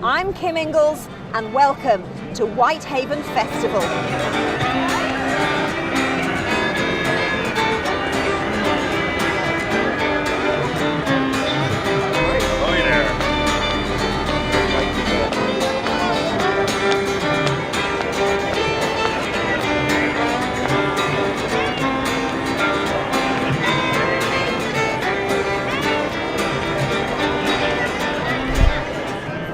I'm Kim Ingalls and welcome to Whitehaven Festival.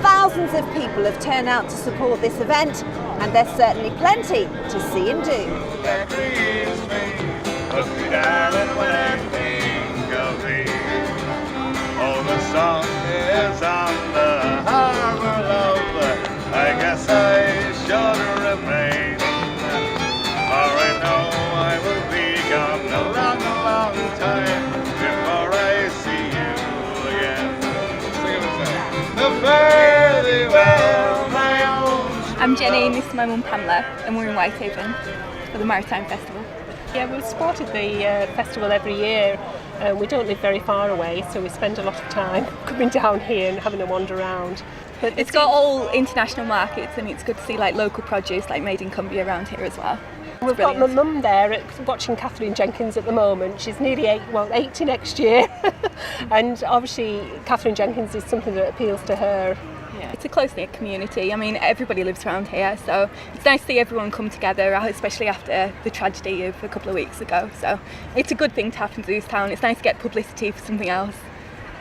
Thousands of people have turned out to support this event, and there's certainly plenty to see and do. The sun is on the harbor love. I guess I should remain. For I know I will be gone a long, long time before I see you again. The fare thee well, my own. I'm Jenny and this is my mum Pamela, and we're in Whitehaven for the Maritime Festival. Yeah, we've supported the festival every year. We don't live very far away, so we spend a lot of time coming down here and having a wander around. But It's got all international markets, and it's good to see like local produce like made in Cumbria around here as well. We've got my mum there watching Catherine Jenkins at the moment. She's nearly 80 next year. And obviously Catherine Jenkins is something that appeals to her. Yeah. It's a close-knit community. I mean, everybody lives around here, so it's nice to see everyone come together, especially after the tragedy of a couple of weeks ago. So it's a good thing to happen to this town. It's nice to get publicity for something else.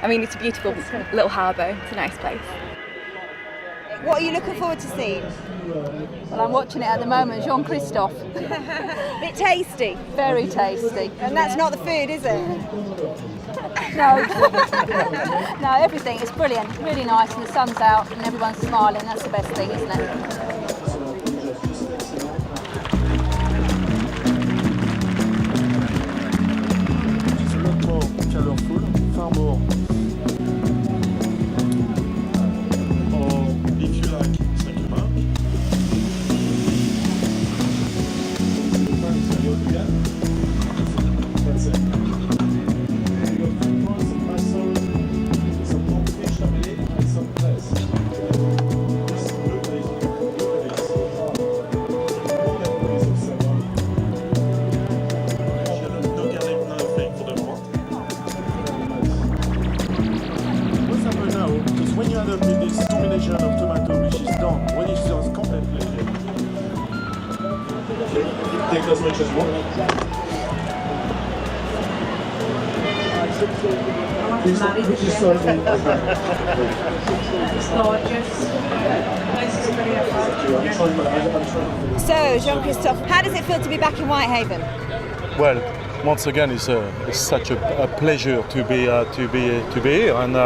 I mean, it's a beautiful little harbour. It's a nice place. What are you looking forward to seeing? Well, I'm watching it at the moment, Jean-Christophe. Bit tasty. Very tasty. And that's not the food, is it? No, no, everything is brilliant, really nice, and the sun's out and everyone's smiling. That's the best thing, isn't it? C'est un lot more colorful, far more. Or if you like, sakura. That's it. When you end up with this combination of tomato which is done, when it's just completely take as much as you want. So, Jean-Christophe, how does it feel to be back in Whitehaven? Well, once again, it's such a pleasure to be here, and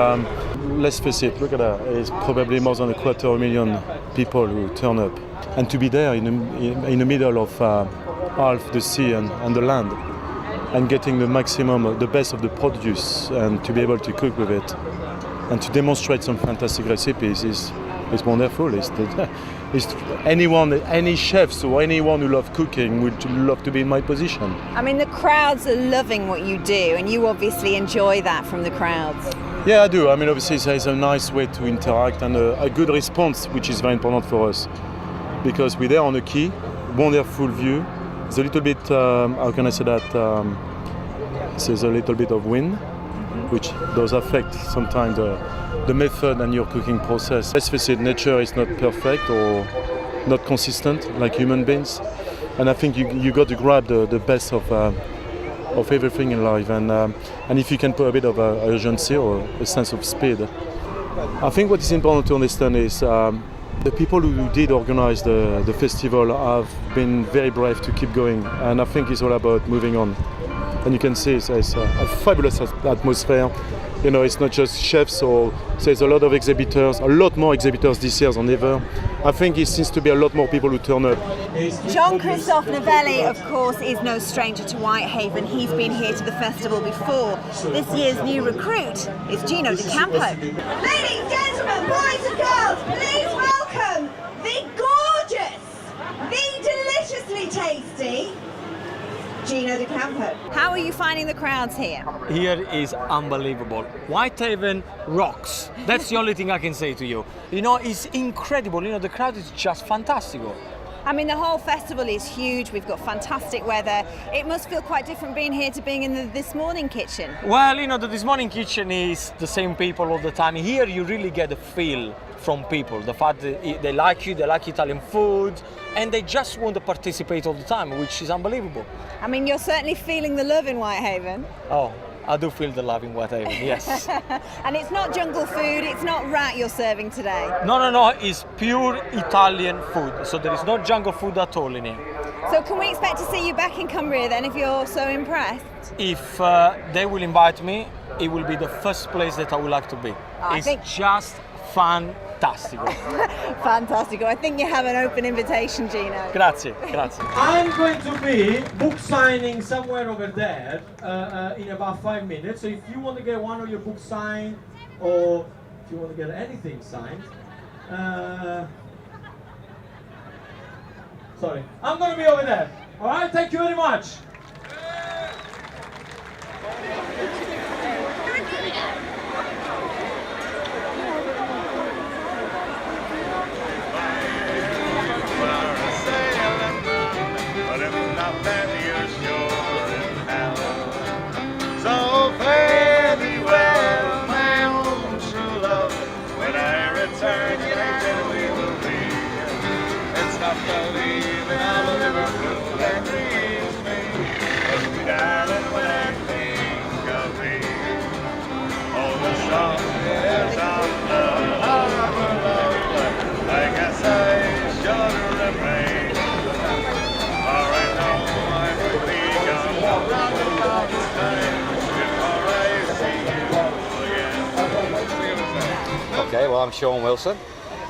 let's face it, look at that. It's probably more than 250,000 people who turn up, and to be there in the middle of half the sea and the land, and getting the maximum, the best of the produce, and to be able to cook with it, and to demonstrate some fantastic recipes is wonderful. Any chefs or anyone who loves cooking would love to be in my position. I mean, the crowds are loving what you do, and you obviously enjoy that from the crowds. Yeah, I do. I mean, obviously, there's a nice way to interact and a good response, which is very important for us, because we're there on the quay, wonderful view. There's a little bit, how can I say that? There's a little bit of wind, which does affect sometimes the method and your cooking process. Let's face it, nature is not perfect or not consistent like human beings, and I think you got to grab the best of everything in life, and if you can put a bit of urgency or a sense of speed. I think what is important to understand is the people who did organize the festival have been very brave to keep going, and I think it's all about moving on. And you can see it's a fabulous atmosphere. You know, it's not just chefs, or there's a lot of exhibitors, a lot more exhibitors this year than ever. I think it seems to be a lot more people who turn up. Jean-Christophe Novelli, of course, is no stranger to Whitehaven. He's been here to the festival before. This year's new recruit is Gino Di Campo. Ladies, gentlemen, boys and girls, please welcome the gorgeous, the deliciously tasty Gino Di Campo. How are you you finding the crowds here? Here is unbelievable. Whitehaven rocks. That's the only thing I can say to you. You know, it's incredible. You know, the crowd is just fantastic. I mean, the whole festival is huge. We've got fantastic weather. It must feel quite different being here to being in the This Morning kitchen. Well, you know, the This Morning kitchen is the same people all the time. Here you really get a feel from people. The fact that they like you, they like Italian food, and they just want to participate all the time, which is unbelievable. I mean, you're certainly feeling the love in Whitehaven. Oh, I do feel the love in Whitehaven, yes. And it's not jungle food, it's not rat you're serving today. No, it's pure Italian food. So there is no jungle food at all in here. So can we expect to see you back in Cumbria then if you're so impressed? If they will invite me, it will be the first place that I would like to be. It's just fantastic. Fantastic. I think you have an open invitation, Gino. Grazie. I'm going to be book signing somewhere over there in about 5 minutes. So if you want to get one of your books signed, or if you want to get anything signed, sorry, I'm going to be over there. All right, thank you very much. So fare thee well, my own true love. When I return, then we will be. It's not the leaving of Liverpool that grieves me, but darling, when I think of thee. Oh, the song is on the harbor, love. I guess I should remain. For I know I will be gone round about this time. Okay, well, I'm Sean Wilson.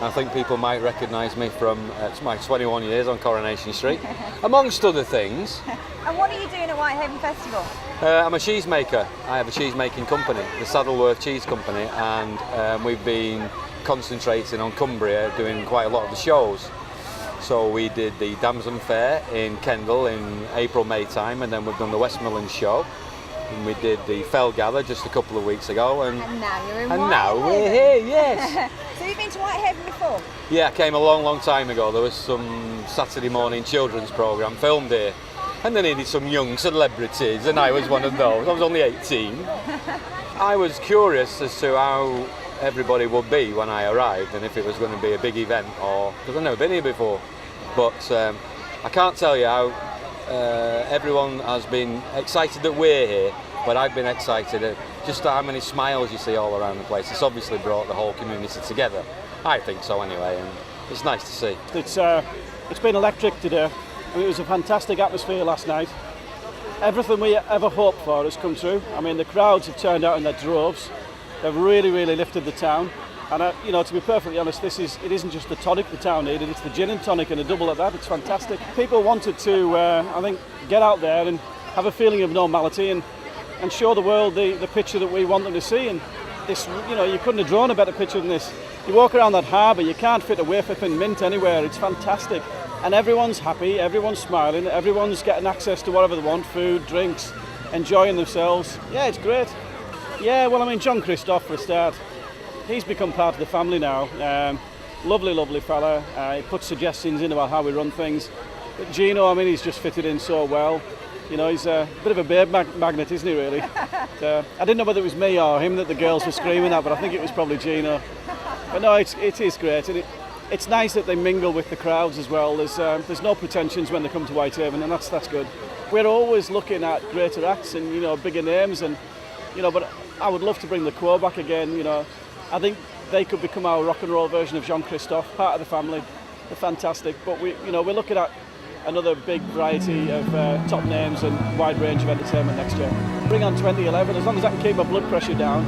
I think people might recognise me from my 21 years on Coronation Street, amongst other things. And what are you doing at Whitehaven Festival? I'm a cheesemaker. I have a cheese-making company, the Saddleworth Cheese Company, and we've been concentrating on Cumbria, doing quite a lot of the shows. So we did the Damson Fair in Kendal in April, May time, and then we've done the West Midlands show. And we did the Fell Gather just a couple of weeks ago, and now you're in and Whitehaven. now we're here. Yes. So you've been to Whitehaven before? Yeah, I came a long time ago. There was some Saturday morning children's programme filmed here, and they needed some young celebrities, and I was one of those. I was only 18. I was curious as to how everybody would be when I arrived, and if it was going to be a big event, or because I've never been here before. But I can't tell you how. Everyone has been excited that we're here, but I've been excited at just how many smiles you see all around the place. It's obviously brought the whole community together. I think so anyway, and it's nice to see. It's been electric today. I mean, it was a fantastic atmosphere last night. Everything we ever hoped for has come true. I mean, the crowds have turned out in their droves. They've really lifted the town. And to be perfectly honest, it isn't just the tonic the town needed, it's the gin and tonic and a double at that. It's fantastic. People wanted to, I think, get out there and have a feeling of normality and show the world the picture that we want them to see. And this, you couldn't have drawn a better picture than this. You walk around that harbour, you can't fit a wafer thin mint anywhere. It's fantastic. And everyone's happy, everyone's smiling, everyone's getting access to whatever they want, food, drinks, enjoying themselves. Yeah, it's great. Yeah, well, I mean, John Christoph for a start. He's become part of the family now. Lovely fella. He puts suggestions in about how we run things. But Gino, I mean, he's just fitted in so well. He's a bit of a babe magnet, isn't he, really? I didn't know whether it was me or him that the girls were screaming at, but I think it was probably Gino. But no, it is great. And it's nice that they mingle with the crowds as well. There's no pretensions when they come to Whitehaven, and that's good. We're always looking at greater acts and, bigger names, and, but I would love to bring the Quo back again, I think they could become our rock and roll version of Jean Christophe, part of the family. They're fantastic, but we're looking at another big variety of top names and wide range of entertainment next year. Bring on 2011, as long as I can keep my blood pressure down.